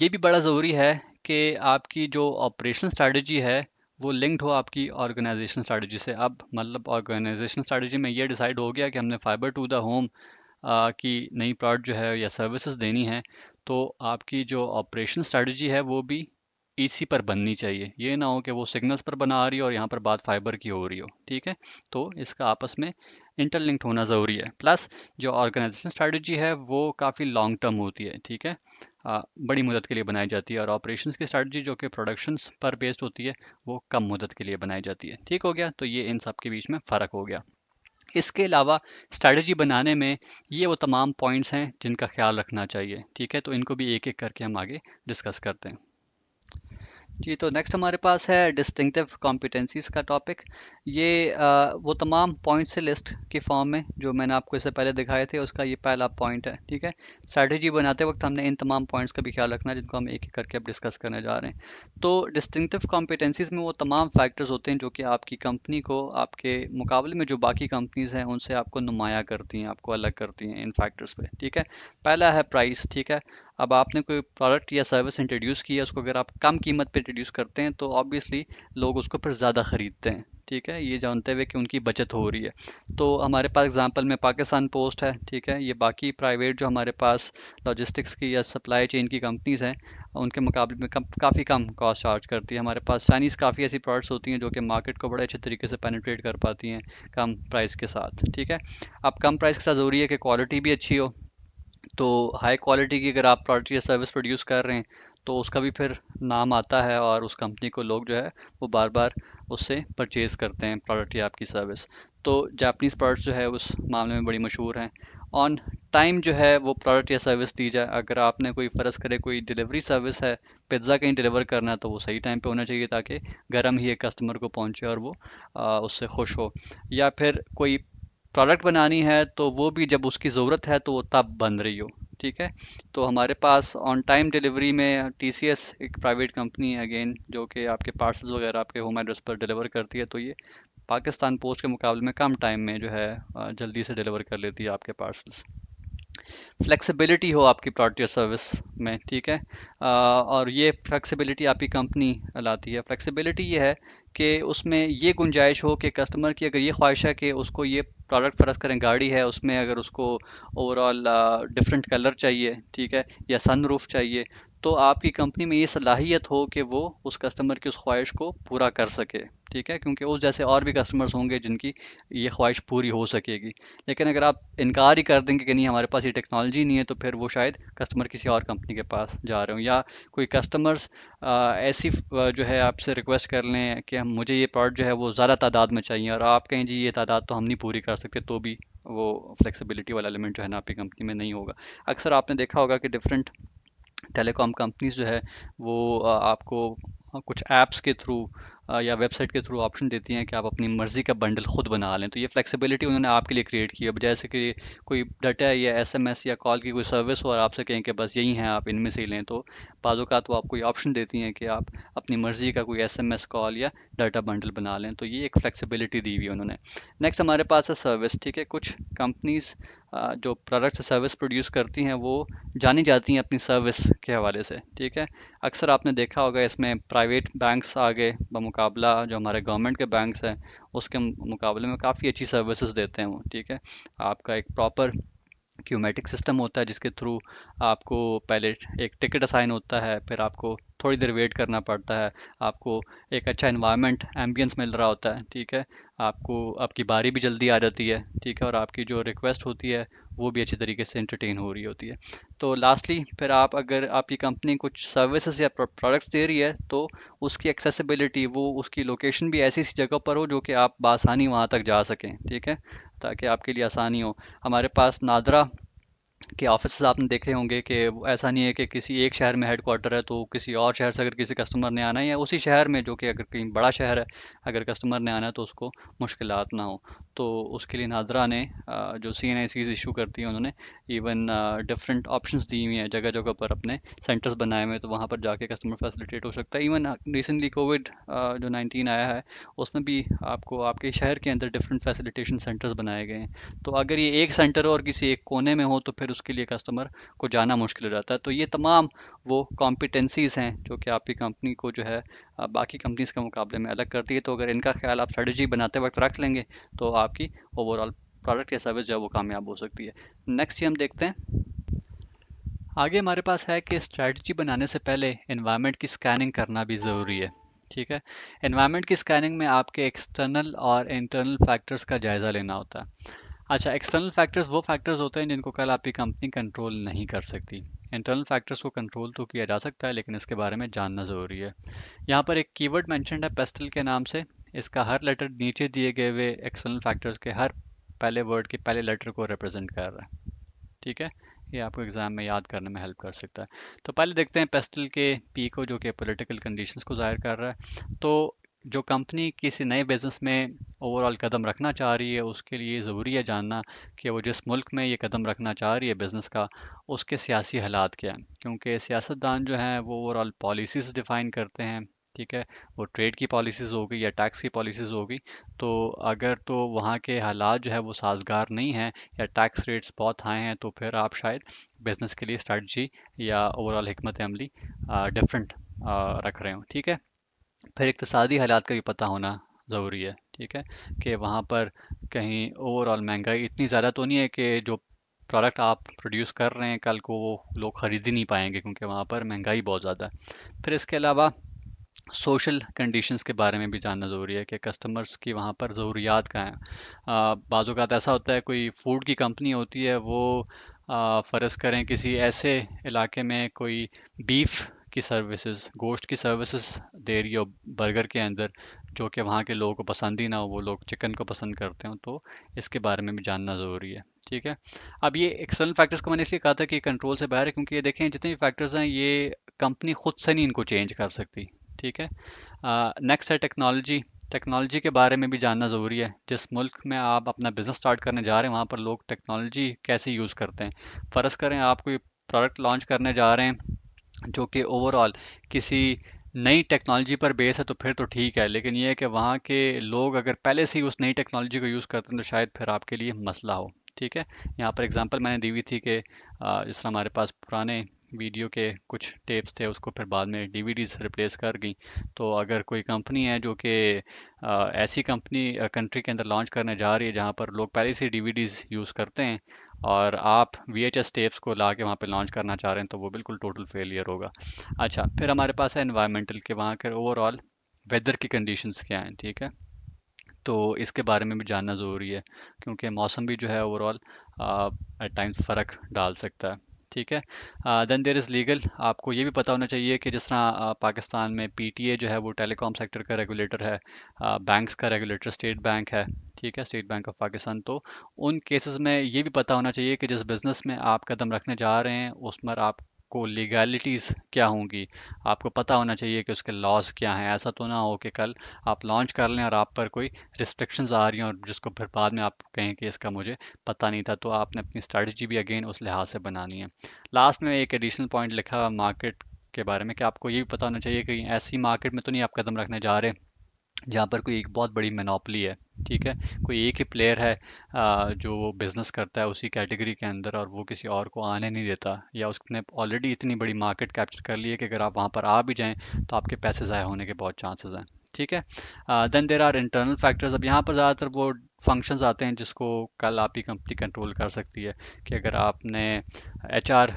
یہ بھی بڑا ضروری ہے کہ آپ کی جو آپریشنل اسٹریٹجی ہے وہ لنکڈ ہو آپ کی آرگنائزیشن اسٹریٹجی سے. اب مطلب آرگنائزیشن اسٹریٹجی میں یہ ڈیسائیڈ ہو گیا کہ ہم نے فائبر ٹو دا ہوم کی نئی پروڈکٹ جو ہے یا سروسز دینی ہے، تو آپ کی جو آپریشن اسٹریٹجی ہے وہ بھی ای سی پر بننی چاہیے. یہ نہ ہو کہ وہ سگنلز پر بنا رہی ہو اور یہاں پر بات فائبر کی ہو رہی ہو. ٹھیک ہے، تو اس کا آپس میں انٹر لنکڈ ہونا ضروری ہے. پلس جو آرگنائزیشن اسٹریٹجی ہے وہ کافی لانگ ٹرم ہوتی ہے. ٹھیک ہے، بڑی مدت کے لیے بنائی جاتی ہے، اور آپریشنس کی اسٹریٹجی جو کہ پروڈکشنس پر بیسڈ ہوتی ہے وہ کم مدت کے لیے بنائی جاتی ہے. ٹھیک ہو گیا، تو یہ ان سب کے بیچ میں فرق ہو گیا. اس کے علاوہ اسٹریٹجی بنانے میں یہ وہ تمام پوائنٹس ہیں جن کا خیال رکھنا چاہیے. ٹھیک ہے، تو ان کو بھی ایک ایک کر کے ہم آگے ڈسکس کرتے ہیں. جی، تو نیکسٹ ہمارے پاس ہے ڈسٹنکٹیو کمپیٹنسیز کا ٹاپک. یہ وہ تمام پوائنٹس لسٹ کی فارم میں جو میں نے آپ کو اس سے پہلے دکھائے تھے، اس کا یہ پہلا پوائنٹ ہے. ٹھیک ہے، اسٹریٹجی بناتے وقت ہم نے ان تمام پوائنٹس کا بھی خیال رکھنا ہے جن کو ہم ایک ایک کر کے اب ڈسکس کرنے جا رہے ہیں. تو ڈسٹنکٹیو کمپیٹنسیز میں وہ تمام فیکٹرز ہوتے ہیں جو کہ آپ کی کمپنی کو آپ کے مقابلے میں جو باقی کمپنیز ہیں ان سے آپ کو نمایاں کرتی ہیں، آپ کو الگ کرتی ہیں ان فیکٹرز پہ. ٹھیک ہے، پہلا ہے پرائس. ٹھیک ہے، اب آپ نے کوئی پروڈکٹ یا سروس انٹروڈیوس کی ہے، اس کو اگر آپ کم قیمت پہ انٹروڈیوس کرتے ہیں تو آبویسلی لوگ اس کو پھر زیادہ خریدتے ہیں. ٹھیک ہے، یہ جانتے ہوئے کہ ان کی بچت ہو رہی ہے. تو ہمارے پاس اگزامپل میں پاکستان پوسٹ ہے. ٹھیک ہے، یہ باقی پرائیویٹ جو ہمارے پاس لاجسٹکس کی یا سپلائی چین کی کمپنیز ہیں ان کے مقابلے میں کافی کم کاسٹ چارج کرتی ہے. ہمارے پاس چائنیز کافی ایسی پروڈکٹس ہوتی ہیں جو کہ مارکیٹ کو بڑے اچھے طریقے سے پینیٹریٹ کر پاتی ہیں کم پرائس کے ساتھ. ٹھیک ہے، اب کم پرائس کے ساتھ ضروری ہے کہ کوالٹی بھی اچھی ہو. تو ہائی کوالٹی کی اگر آپ پروڈکٹ یا سروس پروڈیوس کر رہے ہیں تو اس کا بھی پھر نام آتا ہے، اور اس کمپنی کو لوگ جو ہے وہ بار بار اس سے پرچیز کرتے ہیں پروڈکٹ یا آپ کی سروس. تو جاپنیز پروڈکٹس جو ہے اس معاملے میں بڑی مشہور ہیں. آن ٹائم جو ہے وہ پروڈکٹ یا سروس دی جائے. اگر آپ نے کوئی فرض کرے کوئی ڈلیوری سروس ہے، پزا کہیں ڈلیور کرنا ہے، تو وہ صحیح ٹائم پہ ہونا چاہیے تاکہ گرم ہی ایک کسٹمر کو پہنچے اور وہ اس سے خوش ہو. یا پھر کوئی پروڈکٹ بنانی ہے تو وہ بھی جب اس کی ضرورت ہے تو وہ تب بن رہی ہو. ٹھیک ہے، تو ہمارے پاس آن ٹائم ڈلیوری میں ٹی سی ایس ایک پرائیویٹ کمپنی ہے اگین، جو کہ آپ کے پارسلز وغیرہ آپ کے ہوم ایڈریس پر ڈلیور کرتی ہے. تو یہ پاکستان پوسٹ کے مقابلے میں کم ٹائم میں جو ہے جلدی سے ڈلیور کر لیتی ہے آپ کے پارسلز. فلیکسیبلٹی ہو آپ کی پروڈکٹ یا سروس میں. ٹھیک ہے، اور یہ فلیکسیبلٹی آپ کی کمپنی لاتی ہے. فلیکسیبلٹی یہ ہے کہ اس میں یہ گنجائش ہو کہ کسٹمر کی اگر یہ خواہش ہے کہ اس کو یہ پروڈکٹ فرض کریں گاڑی ہے، اس میں اگر اس کو اوور آل ڈفرینٹ کلر چاہیے، ٹھیک ہے، یا سن روف چاہیے، تو آپ کی کمپنی میں یہ صلاحیت ہو کہ وہ اس کسٹمر کی اس خواہش کو پورا کر سکے. ٹھیک ہے، کیونکہ اس جیسے اور بھی کسٹمرز ہوں گے جن کی یہ خواہش پوری ہو سکے گی. لیکن اگر آپ انکار ہی کر دیں گے کہ نہیں ہمارے پاس یہ ٹیکنالوجی نہیں ہے، تو پھر وہ شاید کسٹمر کسی اور کمپنی کے پاس جا رہے ہوں. یا کوئی کسٹمرز ایسی جو ہے آپ سے ریکویسٹ کر لیں کہ مجھے یہ پروڈکٹ جو ہے وہ زیادہ تعداد میں چاہیے، اور آپ کہیں جی یہ تعداد تو ہم نہیں پوری کر سکتے، تو بھی وہ فلیکسیبلٹی والا ایلیمنٹ جو ہے نا آپ کی کمپنی میں نہیں ہوگا. اکثر آپ نے دیکھا ہوگا کہ ڈفرینٹ ٹیلی کام کمپنیز جو ہے وہ آپ کو کچھ ایپس کے تھرو یا ویب سائٹ کے تھرو آپشن دیتی ہیں کہ آپ اپنی مرضی کا بنڈل خود بنا لیں. تو یہ فلیکسیبلٹی انہوں نے آپ کے لیے کریٹ کی ہے، بجائے سے کہ کوئی ڈاٹا یا ایس ایم ایس یا کال کی کوئی سروس ہو اور آپ سے کہیں کہ بس یہی ہیں آپ ان میں سے ہی لیں. تو بعض اوقات وہ آپ کو یہ آپشن دیتی ہیں کہ آپ اپنی مرضی کا کوئی ایس ایم ایس کال یا ڈاٹا بنڈل بنا لیں. تو یہ ایک فلیکسیبلٹی دی ہوئی ہے انہوں نے. نیکسٹ ہمارے پاس ہے سروس. ٹھیک ہے، کچھ کمپنیز جو پروڈکٹ سروس پروڈیوس کرتی ہیں وہ جانی جاتی ہیں اپنی سروس کے حوالے سے. ٹھیک ہے، اکثر آپ نے دیکھا ہوگا اس میں پرائیویٹ بینکس آگے بمقابلہ جو ہمارے گورنمنٹ کے بینکس ہیں اس کے مقابلے میں کافی اچھی سروسز دیتے ہیں وہ. ٹھیک ہے، آپ کا ایک پراپر کیومیٹک سسٹم ہوتا ہے جس کے تھرو آپ کو پہلے ایک ٹکٹ اسائن ہوتا ہے، پھر آپ کو تھوڑی دیر ویٹ کرنا پڑتا ہے، آپ کو ایک اچھا انوائرمنٹ ایمبینس مل رہا ہوتا ہے. ٹھیک ہے، آپ کو آپ کی باری بھی جلدی آ جاتی ہے. ٹھیک ہے، اور آپ کی جو ریکویسٹ ہوتی ہے وہ بھی اچھی طریقے سے انٹرٹین ہو رہی ہوتی ہے. تو لاسٹلی پھر آپ اگر آپ کی کمپنی کچھ سروسز یا پروڈکٹس دے رہی ہے تو اس کی ایکسیسیبلٹی، وہ اس کی لوکیشن بھی ایسی جگہ پر ہو جو کہ آپ بآسانی وہاں تک جا سکیں. ٹھیک ہے، تاکہ آپ کے لیے آسانی ہو. ہمارے پاس نادرا کہ آفسز آپ نے دیکھے ہوں گے کہ ایسا نہیں ہے کہ کسی ایک شہر میں ہیڈ کوارٹر ہے تو کسی اور شہر سے اگر کسی کسٹمر نے آنا ہے یا اسی شہر میں جو کہ اگر کہیں بڑا شہر ہے اگر کسٹمر نے آنا ہے تو اس کو مشکلات نہ ہو. تو اس کے لیے نادرا نے جو سی این آئی سیز ایشو کرتی ہیں انہوں نے ایون ڈفرینٹ آپشنس دی ہوئی ہیں جگہ جگہ پر اپنے سینٹرز بنائے ہوئے ہیں، تو وہاں پر جا کے کسٹمر فیسلیٹیٹ ہو سکتا ہے. ایون ریسنٹلی کووڈ جو 19 آیا ہے اس میں بھی آپ کو آپ کے شہر کے اندر ڈفرینٹ فیسلیٹیشن سینٹرز بنائے گئے ہیں. تو اگر یہ ایک سینٹر ہو اور کسی ایک کونے میں ہو تو پھر پھر اس کے لیے کسٹمر کو جانا مشکل ہو جاتا ہے. تو یہ تمام وہ کمپیٹنسیز ہیں جو کہ آپ کی کمپنی کو جو ہے باقی کمپنیز کے مقابلے میں الگ کرتی ہے. تو اگر ان کا خیال آپ اسٹریٹجی بناتے وقت رکھ لیں گے تو آپ کی اوور آل پروڈکٹ یا سروس جو ہے وہ کامیاب ہو سکتی ہے. نیکسٹ یہ ہم دیکھتے ہیں. آگے ہمارے پاس ہے کہ اسٹریٹجی بنانے سے پہلے انوائرمنٹ کی سکیننگ کرنا بھی ضروری ہے. ٹھیک ہے. انوائرمنٹ کی سکیننگ میں آپ کے ایکسٹرنل اور انٹرنل فیکٹرز کا جائزہ لینا ہوتا ہے. اچھا، ایکسٹرنل فیکٹرز وہ فیکٹرز ہوتے ہیں جن کو کل آپ کی کمپنی کنٹرول نہیں کر سکتی. انٹرنل فیکٹرز کو کنٹرول تو کیا جا سکتا ہے لیکن اس کے بارے میں جاننا ضروری ہے. یہاں پر ایک کی ورڈ مینشنڈ ہے پیسٹل کے نام سے. اس کا ہر لیٹر نیچے دیے گئے ہوئے ایکسٹرنل فیکٹرز کے ہر پہلے ورڈ کے پہلے لیٹر کو ریپرزینٹ کر رہا ہے. ٹھیک ہے. یہ آپ کو ایگزام میں یاد کرنے میں ہیلپ کر سکتا ہے. تو پہلے دیکھتے ہیں پیسٹل کے پی کو جو کہ پولیٹیکل کنڈیشنز کو ظاہر کر رہا ہے. تو جو کمپنی کسی نئے بزنس میں اوور آل قدم رکھنا چاہ رہی ہے اس کے لیے ضروری ہے جاننا کہ وہ جس ملک میں یہ قدم رکھنا چاہ رہی ہے بزنس کا اس کے سیاسی حالات کیا ہیں. کیونکہ سیاستدان جو ہیں وہ اوور آل پالیسیز ڈیفائن کرتے ہیں. ٹھیک ہے. وہ ٹریڈ کی پالیسیز ہوگی یا ٹیکس کی پالیسیز ہوگی. تو اگر تو وہاں کے حالات جو ہے وہ سازگار نہیں ہیں یا ٹیکس ریٹس بہت ہائی ہیں تو پھر آپ شاید بزنس کے لیے اسٹریٹجی یا اوور آل حکمت عملی ڈفرینٹ رکھ رہے ہوں. ٹھیک ہے. پھر اقتصادی حالات کا بھی پتہ ہونا ضروری ہے. ٹھیک ہے. کہ وہاں پر کہیں اوور آل مہنگائی اتنی زیادہ تو نہیں ہے کہ جو پروڈکٹ آپ پروڈیوس کر رہے ہیں کل کو وہ لوگ خرید ہی نہیں پائیں گے کیونکہ وہاں پر مہنگائی بہت زیادہ ہے. پھر اس کے علاوہ سوشل کنڈیشنز کے بارے میں بھی جاننا ضروری ہے کہ کسٹمرز کی وہاں پر ضروریات کا ہیں. بعض اوقات ایسا ہوتا ہے کوئی فوڈ کی کمپنی ہوتی ہے وہ فرض کریں کسی ایسے علاقے میں کوئی بیف کی سروسز گوشت کی سروسز دے رہی ہو برگر کے اندر جو کہ وہاں کے لوگوں کو پسند ہی نہ ہو, وہ لوگ چکن کو پسند کرتے ہوں, تو اس کے بارے میں بھی جاننا ضروری ہے. ٹھیک ہے. اب یہ ایکسٹرنل فیکٹرز کو میں نے اس لیے کہا تھا کہ کنٹرول سے باہر ہے کیونکہ یہ دیکھیں جتنے بھی فیکٹرز ہیں یہ کمپنی خود سے نہیں ان کو چینج کر سکتی. ٹھیک ہے. نیکسٹ ہے ٹیکنالوجی. ٹیکنالوجی کے بارے میں بھی جاننا ضروری ہے. جس ملک میں آپ اپنا بزنس سٹارٹ کرنے جا رہے ہیں وہاں پر لوگ ٹیکنالوجی کیسے یوز کرتے ہیں. فرض کریں آپ کوئی پروڈکٹ لانچ کرنے جا رہے ہیں جو کہ اوور آل کسی نئی ٹیکنالوجی پر بیس ہے تو پھر تو ٹھیک ہے, لیکن یہ ہے کہ وہاں کے لوگ اگر پہلے سے ہی اس نئی ٹیکنالوجی کو یوز کرتے ہیں تو شاید پھر آپ کے لیے مسئلہ ہو. ٹھیک ہے. یہاں پر اگزامپل میں نے دی ہوئی تھی کہ جس طرح ہمارے پاس پرانے ویڈیو کے کچھ ٹیپس تھے اس کو پھر بعد میں ڈی وی ڈیز ریپلیس کر گئیں. تو اگر کوئی کمپنی ہے جو کہ ایسی کمپنی کنٹری کے اندر لانچ کرنے جا رہی ہے جہاں پر لوگ پہلے سے ڈی وی ڈیز یوز کرتے ہیں اور آپ وی ایچ ایس ٹیپس کو لا کے وہاں پہ لانچ کرنا چاہ رہے ہیں تو وہ بالکل ٹوٹل فیلئر ہوگا. اچھا, پھر ہمارے پاس ہے انوائرمنٹل کے وہاں کے اوور آل ویدر کی کنڈیشنز کیا ہیں. ٹھیک ہے. تو اس کے بارے میں بھی جاننا ضروری ہے کیونکہ موسم بھی جو ہے اوور آل ایٹ ٹائمز فرق ڈال سکتا ہے. ٹھیک ہے. دین دیر از لیگل. آپ کو یہ بھی پتہ ہونا چاہیے کہ جس طرح پاکستان میں پی ٹی اے جو ہے وہ ٹیلی کام سیکٹر کا ریگولیٹر ہے, بینکس کا ریگولیٹر اسٹیٹ بینک ہے. ٹھیک ہے. State bank of Pakistan. تو ان کیسز میں یہ بھی پتہ ہونا چاہیے کہ جس بزنس میں آپ قدم رکھنے جا رہے ہیں اس میں آپ کو لیگالٹیز کیا ہوں گی. آپ کو پتہ ہونا چاہیے کہ اس کے لاز کیا ہیں. ایسا تو نہ ہو کہ کل آپ لانچ کر لیں اور آپ پر کوئی ریسٹرکشنز آ رہی ہیں اور جس کو پھر بعد میں آپ کہیں کہ اس کا مجھے پتہ نہیں تھا. تو آپ نے اپنی اسٹریٹجی بھی اگین اس لحاظ سے بنانی ہے. لاسٹ میں ایک ایڈیشنل پوائنٹ لکھا ہوا مارکیٹ کے بارے میں کہ آپ کو یہ بھی پتہ ہونا چاہیے کہ ایسی مارکیٹ میں تو نہیں آپ قدم رکھنے جا رہے جہاں پر کوئی ایک بہت بڑی مینوپلی ہے. ٹھیک ہے. کوئی ایک ہی پلیئر ہے جو وہ بزنس کرتا ہے اسی کیٹیگری کے اندر اور وہ کسی اور کو آنے نہیں دیتا, یا اس نے آلریڈی اتنی بڑی مارکیٹ کیپچر کر لی ہے کہ اگر آپ وہاں پر آ بھی جائیں تو آپ کے پیسے ضائع ہونے کے بہت چانسز ہیں. ٹھیک ہے. دین دیر آر انٹرنل فیکٹرز. اب یہاں پر زیادہ تر وہ فنکشنز آتے ہیں جس کو کل آپ کی کمپنی کنٹرول کر سکتی ہے کہ اگر آپ نے ایچ آر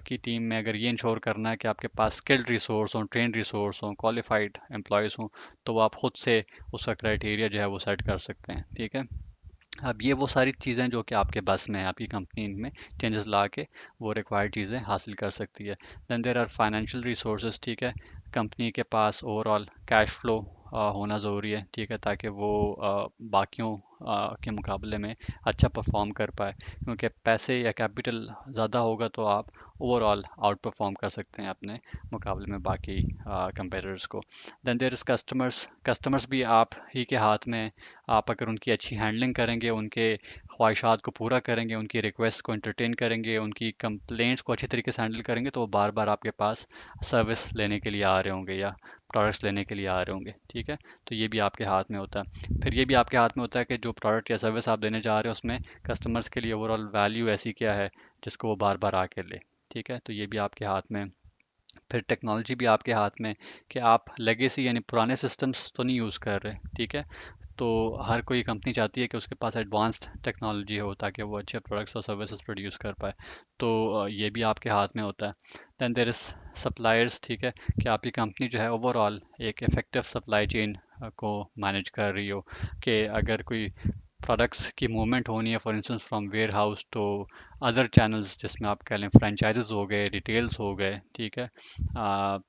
کی ٹیم میں اگر یہ انشور کرنا ہے کہ آپ کے پاس اسکلڈ ریسورس ہوں, ٹرینڈ ریسورس ہوں, کوالیفائڈ امپلائیز ہوں, تو وہ آپ خود سے اس کا کرائٹیریا جو ہے وہ سیٹ کر سکتے ہیں. ٹھیک ہے. اب یہ وہ ساری چیزیں جو کہ آپ کے بس میں آپ کی کمپنی میں چینجز لا کے وہ ریکوائرڈ چیزیں حاصل کر سکتی ہے. دین دیر آر فائنینشیل ریسورسز. ٹھیک ہے. کمپنی کے پاس اوور آل کیش فلو ہونا ضروری ہے. ٹھیک ہے. تاکہ وہ باقیوں کے مقابلے میں اچھا پرفارم کر پائے, کیونکہ پیسے یا کیپٹل زیادہ ہوگا تو آپ اوور آل آؤٹ پرفارم کر سکتے ہیں اپنے مقابلے میں باقی کمپیٹرز کو. دین دیر از کسٹمرس. کسٹمرس بھی آپ ہی کے ہاتھ میں. آپ اگر ان کی اچھی ہینڈلنگ کریں گے, ان کے خواہشات کو پورا کریں گے, ان کی ریکویسٹ کو انٹرٹین کریں گے, ان کی کمپلینٹس کو اچھی طریقے سے ہینڈل کریں گے تو وہ بار بار آپ کے پاس سروس لینے کے لیے آ رہے ہوں گے یا پروڈکٹس لینے کے لیے آ رہے ہوں گے، ٹھیک ہے؟ تو یہ بھی آپ کے ہاتھ میں ہوتا ہے۔ پھر یہ بھی آپ کے ہاتھ میں ہوتا ہے کہ جو پروڈکٹ یا سروس آپ دینے جا رہے ہیں اس میں کسٹمرز کے لیے اوور آل ویلیو ایسی کیا ہے جس کو وہ بار بار آ کے لے، ٹھیک ہے؟ تو یہ بھی آپ کے ہاتھ میں۔ پھر ٹیکنالوجی بھی آپ کے ہاتھ میں کہ آپ لیگیسی یعنی پرانے سسٹمز تو نہیں یوز کر رہے، ٹھیک ہے؟ تو ہر کوئی کمپنی چاہتی ہے کہ اس کے پاس ایڈوانسڈ ٹیکنالوجی ہو تاکہ وہ اچھے پروڈکٹس اور سروسز پروڈیوس کر پائے، تو یہ بھی آپ کے ہاتھ میں ہوتا ہے۔ دین دیر از سپلائرس، ٹھیک ہے؟ کہ آپ کی کمپنی جو ہے اوور آل ایک افیکٹو سپلائی چین کو مینیج کر رہی ہو، کہ اگر کوئی پروڈکٹس کی موومنٹ ہونی ہے for instance from warehouse to other channels, جس میں آپ کہہ لیں فرینچائزز ہو گئے، ریٹیلز ہو گئے، ٹھیک ہے؟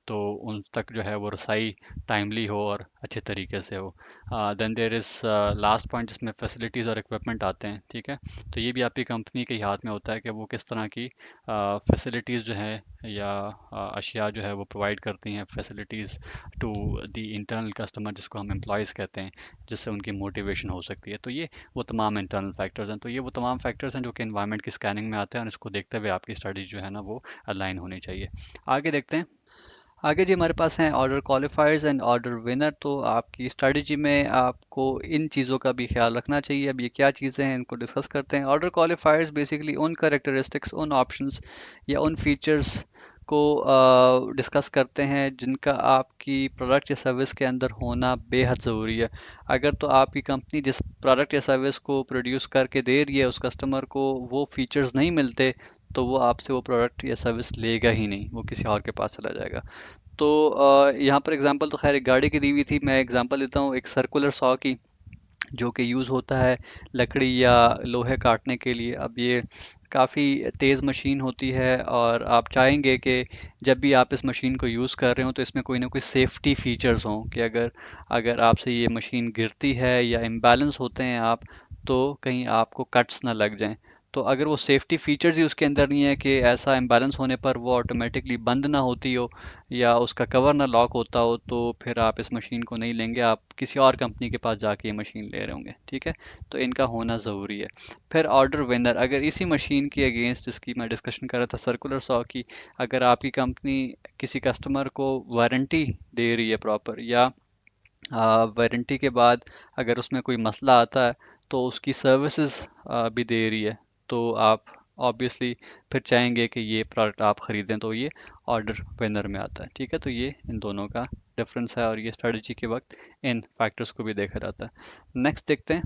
تو ان تک جو ہے وہ رسائی ٹائملی ہو اور اچھے طریقے سے ہو۔ دین دیر از لاسٹ پوائنٹ جس میں فیسلٹیز اور اکوپمنٹ آتے ہیں، ٹھیک ہے؟ تو یہ بھی آپ کی کمپنی کے ہاتھ میں ہوتا ہے کہ وہ کس طرح کی فیسلٹیز جو ہے یا اشیاء جو ہے وہ پرووائڈ کرتی ہیں، facilities to the internal customer جس کو ہم امپلائیز کہتے ہیں، جس سے ان کی موٹیویشن ہو سکتی ہے۔ تو یہ وہ تمام انٹرنل فیکٹرز ہیں، تو یہ وہ تمام فیکٹرز ہیں جو کہ انوائرمنٹ کی اسکیننگ میں آتے ہیں، اور اس کو دیکھتے ہوئے آپ کی اسٹڈیز جو ہے نا وہ الائن ہونی چاہیے۔ آگے دیکھتے ہیں۔ آگے جی ہمارے پاس ہیں order qualifiers and order winner. تو آپ کی اسٹریٹجی میں آپ کو ان چیزوں کا بھی خیال رکھنا چاہیے۔ اب یہ کیا چیزیں ہیں ان کو ڈسکس کرتے ہیں۔ آرڈر کوالیفائرز بیسیکلی ان کریکٹرسٹکس، ان آپشنز یا ان فیچرز کو ڈسکس کرتے ہیں جن کا آپ کی پروڈکٹ یا سروس کے اندر ہونا بے حد ضروری ہے۔ اگر تو آپ کی کمپنی جس پروڈکٹ یا سروس کو پروڈیوس کر کے دے رہی ہے اس کسٹمر کو وہ فیچرز نہیں ملتے تو وہ آپ سے وہ پروڈکٹ یا سروس لے گا ہی نہیں، وہ کسی اور کے پاس چلا جائے گا۔ تو یہاں پر اگزامپل تو خیر ایک گاڑی کی دی ہوئی تھی، میں اگزامپل دیتا ہوں ایک سرکولر سا کی، جو کہ یوز ہوتا ہے لکڑی یا لوہے کاٹنے کے لیے۔ اب یہ کافی تیز مشین ہوتی ہے اور آپ چاہیں گے کہ جب بھی آپ اس مشین کو یوز کر رہے ہوں تو اس میں کوئی نہ کوئی سیفٹی فیچرز ہوں کہ اگر آپ سے یہ مشین گرتی ہے یا امبیلنس ہوتے ہیں آپ، تو کہیں آپ کو کٹس نہ لگ جائیں۔ تو اگر وہ سیفٹی فیچرز ہی اس کے اندر نہیں ہے کہ ایسا امبیلنس ہونے پر وہ آٹومیٹکلی بند نہ ہوتی ہو یا اس کا کور نہ لاک ہوتا ہو، تو پھر آپ اس مشین کو نہیں لیں گے، آپ کسی اور کمپنی کے پاس جا کے یہ مشین لے رہے ہوں گے، ٹھیک ہے؟ تو ان کا ہونا ضروری ہے۔ پھر آرڈر ونر، اگر اسی مشین کے اگینسٹ جس کی میں ڈسکشن کر رہا تھا سرکولر سا کی، اگر آپ کی کمپنی کسی کسٹمر کو وارنٹی دے رہی ہے پراپر، یا وارنٹی کے بعد اگر اس میں کوئی مسئلہ آتا ہے تو اس کی سروسز بھی دے رہی ہے، تو آپ آبویسلی پھر چاہیں گے کہ یہ پروڈکٹ آپ خریدیں، تو یہ آرڈر ونر میں آتا ہے، ٹھیک ہے؟ تو یہ ان دونوں کا ڈفرنس ہے اور یہ اسٹریٹجی کے وقت ان فیکٹرز کو بھی دیکھا جاتا ہے۔ نیکسٹ دیکھتے ہیں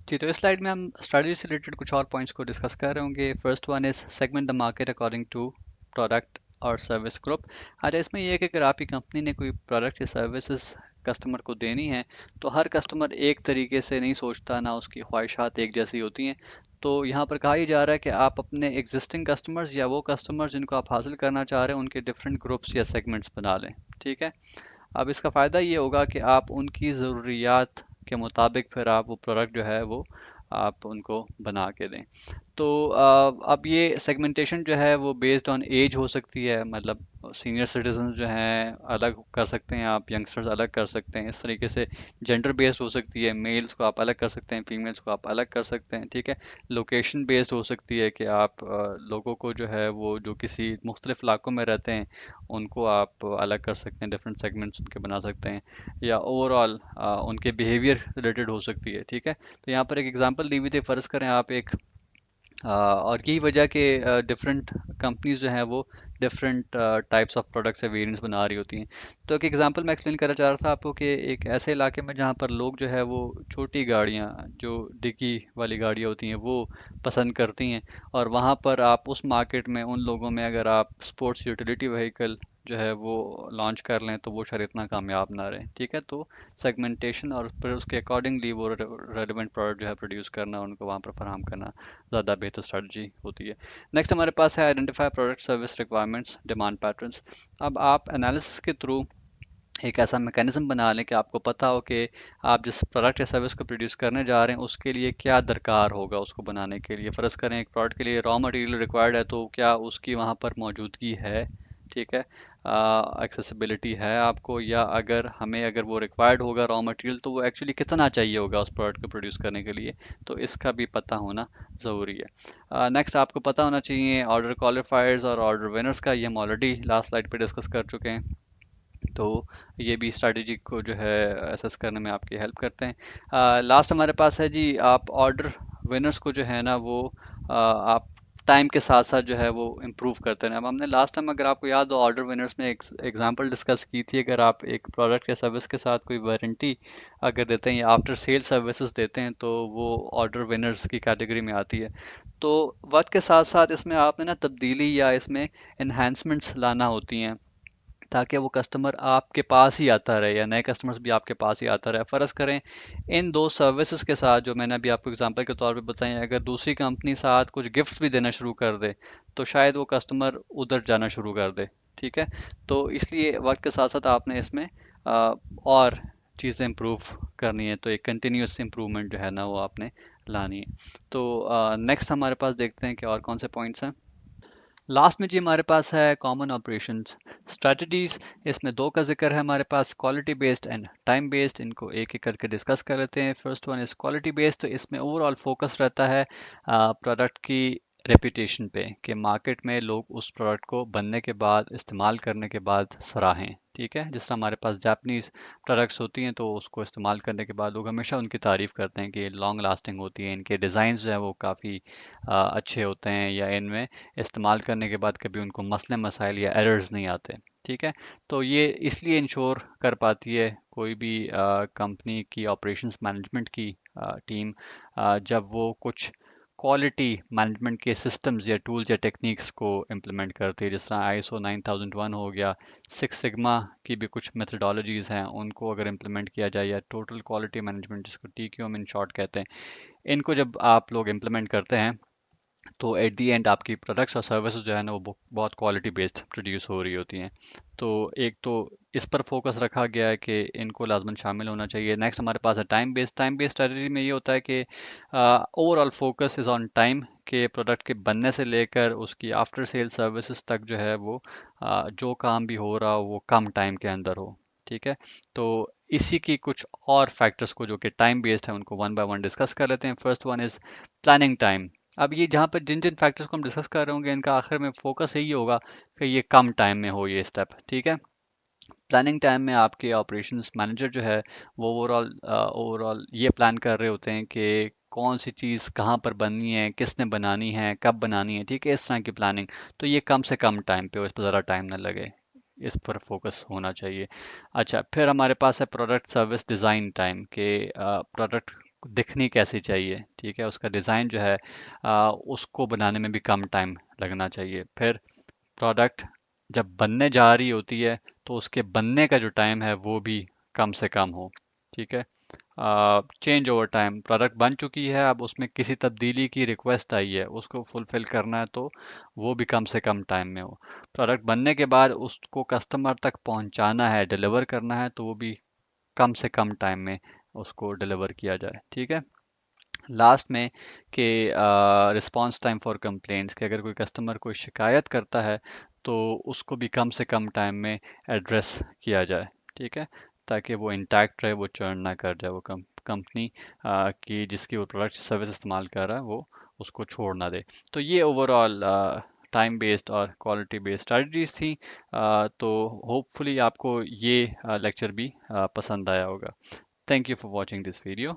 جی۔ تو اس سلائڈ میں ہم اسٹریٹجی سے ریلیٹڈ کچھ اور پوائنٹس کو ڈسکس کر رہے ہوں گے۔ First one is segment the market according to product اور سروس گروپ۔ اچھا، اس میں یہ ہے کہ اگر آپ کی کمپنی نے کوئی پروڈکٹ یا سروسز کسٹمر کو دینی ہے تو ہر کسٹمر ایک طریقے سے نہیں سوچتا، نہ اس کی خواہشات ایک جیسی ہوتی ہیں۔ تو یہاں پر کہا ہی جا رہا ہے کہ آپ اپنے ایگزسٹنگ کسٹمرز یا وہ کسٹمر جن کو آپ حاصل کرنا چاہ رہے ہیں ان کے ڈفرینٹ گروپس یا سیگمنٹس بنا لیں، ٹھیک ہے؟ اب اس کا فائدہ یہ ہوگا کہ آپ ان کی ضروریات کے مطابق پھر آپ وہ پروڈکٹ جو ہے وہ آپ ان کو بنا کے دیں۔ تو اب یہ سیگمنٹیشن جو ہے وہ بیسڈ آن ایج ہو سکتی ہے، مطلب سینئر سٹیزن جو ہیں الگ کر سکتے ہیں آپ، ینگسٹرز الگ کر سکتے ہیں، اس طریقے سے جینڈر بیسڈ ہو سکتی ہے، میلز کو آپ الگ کر سکتے ہیں، فیمیلز کو آپ الگ کر سکتے ہیں، ٹھیک ہے؟ لوکیشن بیسڈ ہو سکتی ہے کہ آپ لوگوں کو جو ہے وہ جو کسی مختلف علاقوں میں رہتے ہیں ان کو آپ الگ کر سکتے ہیں، ڈفرینٹ سیگمنٹس ان کے بنا سکتے ہیں، یا اوور آل ان کے بیہیویئر ریلیٹڈ ہو سکتی ہے، ٹھیک ہے؟ تو یہاں پر ایک ایگزامپل دی ہوئی تھی، فرض کریں آپ ایک اور یہی وجہ کہ ڈفرینٹ کمپنیز جو ہیں وہ ڈفرینٹ ٹائپس آف پروڈکٹس یا ویریئنٹس بنا رہی ہوتی ہیں۔ تو ایک ایگزامپل میں ایکسپلین کرنا چاہ رہا تھا آپ کو کہ ایک ایسے علاقے میں جہاں پر لوگ جو ہے وہ چھوٹی گاڑیاں جو ڈگی والی گاڑیاں ہوتی ہیں وہ پسند کرتی ہیں، اور وہاں پر آپ اس مارکیٹ میں ان لوگوں میں اگر آپ اسپورٹس یوٹیلیٹی وہیکل جو ہے وہ لانچ کر لیں تو وہ شاید اتنا کامیاب نہ رہے، ٹھیک ہے؟ تو سیگمنٹیشن اور پھر اس کے اکارڈنگلی وہ ریلیونٹ پروڈکٹ جو ہے پروڈیوس کرنا، ان کو وہاں پر فراہم کرنا زیادہ بہتر اسٹریٹجی ہوتی ہے۔ نیکسٹ ہمارے پاس ہے identify product service requirements demand patterns. اب آپ انالیسس کے تھرو ایک ایسا میکینزم بنا لیں کہ آپ کو پتا ہو کہ آپ جس پروڈکٹ یا سروس کو پروڈیوس کرنے جا رہے ہیں اس کے لیے کیا درکار ہوگا اس کو بنانے کے لیے۔ فرض کریں ایک پروڈکٹ کے لیے را مٹیریل ریکوائرڈ ہے تو کیا اس کی وہاں پر موجودگی ہے، ٹھیک ہے؟ ایکسیسیبلٹی ہے آپ کو، یا اگر وہ ریکوائرڈ ہوگا را مٹیریل تو وہ ایکچولی کتنا چاہیے ہوگا اس پروڈکٹ کو پروڈیوس کرنے کے لیے، تو اس کا بھی پتہ ہونا ضروری ہے۔ نیکسٹ آپ کو پتہ ہونا چاہیے آرڈر کوالیفائرز اور آرڈر ونرز کا، یہ ہم آلریڈی لاسٹ سلائڈ پہ ڈسکس کر چکے ہیں۔ تو یہ بھی اسٹریٹجی کو جو ہے اسیس کرنے میں آپ کی ہیلپ کرتے ہیں. لاسٹ ہمارے پاس ہے جی، آپ آرڈر ونرز کو جو ہے نا وہ آپ ٹائم کے ساتھ ساتھ جو ہے وہ امپروو کرتے ہیں. اب ہم نے لاسٹ ٹائم اگر آپ کو یاد ہو آرڈر ونرز میں ایک ایگزامپل ڈسکس کی تھی. اگر آپ ایک پروڈکٹ یا سروس کے ساتھ کوئی وارنٹی اگر دیتے ہیں یا آفٹر سیل سروسز دیتے ہیں تو وہ آرڈر ونرز کی کیٹیگری میں آتی ہے. تو وقت کے ساتھ ساتھ اس میں آپ نے نا تبدیلی یا اس میں انہینسمنٹس لانا ہوتی ہیں تاکہ وہ کسٹمر آپ کے پاس ہی آتا رہے یا نئے کسٹمرز بھی آپ کے پاس ہی آتا رہے. فرض کریں ان دو سروسز کے ساتھ جو میں نے ابھی آپ کو اگزامپل کے طور پہ بتائیں، اگر دوسری کمپنی ساتھ کچھ گفٹس بھی دینا شروع کر دے تو شاید وہ کسٹمر ادھر جانا شروع کر دے. ٹھیک ہے، تو اس لیے وقت کے ساتھ ساتھ آپ نے اس میں اور چیزیں امپروو کرنی ہے، تو ایک کنٹینیوس امپروومنٹ جو ہے نا وہ آپ نے لانی ہے. تو نیکسٹ ہمارے پاس دیکھتے ہیں کہ اور کون سے پوائنٹس ہیں. لاسٹ میں جی ہمارے پاس ہے کامن آپریشنز اسٹریٹجیز. اس میں دو کا ذکر ہے ہمارے پاس، quality based and time based. ان کو ایک ایک کر کے ڈسکس کر لیتے ہیں. First one is quality based. تو اس میں اوور آل فوکس رہتا ہے پروڈکٹ کی ریپوٹیشن پہ کہ مارکیٹ میں لوگ اس پروڈکٹ کو بننے کے بعد استعمال کرنے کے بعد سراہیں. ٹھیک ہے، جس طرح ہمارے پاس جاپنیز پروڈکٹس ہوتی ہیں تو اس کو استعمال کرنے کے بعد لوگ ہمیشہ ان کی تعریف کرتے ہیں کہ یہ لانگ لاسٹنگ ہوتی ہے، ان کے ڈیزائنز جو ہیں وہ کافی اچھے ہوتے ہیں، یا ان میں استعمال کرنے کے بعد کبھی ان کو مسئلے مسائل یا ایررز نہیں آتے. ٹھیک ہے، تو یہ اس لیے انشور کر پاتی ہے کوئی بھی کمپنی کی آپریشنس مینجمنٹ کی ٹیم جب وہ کچھ کوالٹی مینجمنٹ کے سسٹمز یا ٹولز یا ٹیکنیکس کو امپلیمنٹ کرتی ہے. جس طرح ISO 9001 ہو گیا، سکس سگما کی بھی کچھ میتھڈالوجیز ہیں، ان کو اگر امپلیمنٹ کیا جائے، یا ٹوٹل کوالٹی مینجمنٹ جس کو TQM ان شارٹ کہتے ہیں، ان کو جب آپ لوگ امپلیمنٹ کرتے ہیں تو ایٹ دی اینڈ آپ کی پروڈکٹس اور سروسز جو ہے نا وہ بہت کوالٹی بیسڈ پروڈیوس ہو رہی ہوتی ہیں. تو ایک تو اس پر فوکس رکھا گیا ہے کہ ان کو لازماً شامل ہونا چاہیے. نیکسٹ ہمارے پاس ہے time based. Time based strategy میں یہ ہوتا ہے کہ over all focus is on time, کہ پروڈکٹ کے بننے سے لے کر اس کی آفٹر سیل سروسز تک جو ہے وہ جو کام بھی ہو رہا ہو وہ کم ٹائم کے اندر ہو. ٹھیک ہے، تو اسی کی کچھ اور فیکٹرز کو جو کہ ٹائم بیسڈ ہیں ان کو ون بائی ون ڈسکس کر لیتے ہیں. First one is planning time. اب یہ جہاں پر جن جن فیکٹرز کو ہم ڈسکس کر رہے ہوں گے ان کا آخر میں فوکس یہی ہوگا کہ یہ کم ٹائم میں ہو یہ اسٹیپ. ٹھیک ہے، پلاننگ ٹائم میں آپ کے آپریشنس مینیجر جو ہے وہ اوور آل یہ پلان کر رہے ہوتے ہیں کہ کون سی چیز کہاں پر بننی ہے، کس نے بنانی ہے، کب بنانی ہے. ٹھیک ہے، اس طرح کی پلاننگ. تو یہ کم سے کم ٹائم پہ ہو، اس پہ ذرا ٹائم نہ لگے، اس پر فوکس ہونا چاہیے. اچھا، پھر ہمارے پاس ہے پروڈکٹ سروس ڈیزائن ٹائم، کہ پروڈکٹ دکھنی کیسی چاہیے. ٹھیک ہے، اس کا ڈیزائن جو ہے اس کو بنانے میں بھی کم ٹائم لگنا چاہیے. پھر پروڈکٹ جب بننے جا رہی ہوتی ہے تو اس کے بننے کا جو ٹائم ہے وہ بھی کم سے کم ہو. ٹھیک ہے، چینج اوور ٹائم. پروڈکٹ بن چکی ہے، اب اس میں کسی تبدیلی کی ریکویسٹ آئی ہے، اس کو فلفل کرنا ہے تو وہ بھی کم سے کم ٹائم میں ہو. پروڈکٹ بننے کے بعد اس کو کسٹمر تک پہنچانا ہے، ڈلیور کرنا ہے، تو وہ بھی کم سے کم ٹائم میں اس کو ڈلیور کیا جائے. ٹھیک ہے، لاسٹ میں کہ رسپانس ٹائم فار کمپلینٹس، کہ اگر کوئی کسٹمر کوئی شکایت کرتا ہے تو اس کو بھی کم سے کم ٹائم میں ایڈریس کیا جائے. ٹھیک ہے، تاکہ وہ انٹیکٹ رہے، وہ چرن نہ کر جائے، وہ کمپنی کی جس کی وہ پروڈکٹ سروس استعمال کر رہا ہے وہ اس کو چھوڑ نہ دے. تو یہ اوور آل ٹائم بیسڈ اور کوالٹی بیسڈ اسٹریٹجیز تھیں. تو ہوپ فلی آپ کو یہ لیکچر بھی پسند آیا ہوگا. Thank you for watching this video.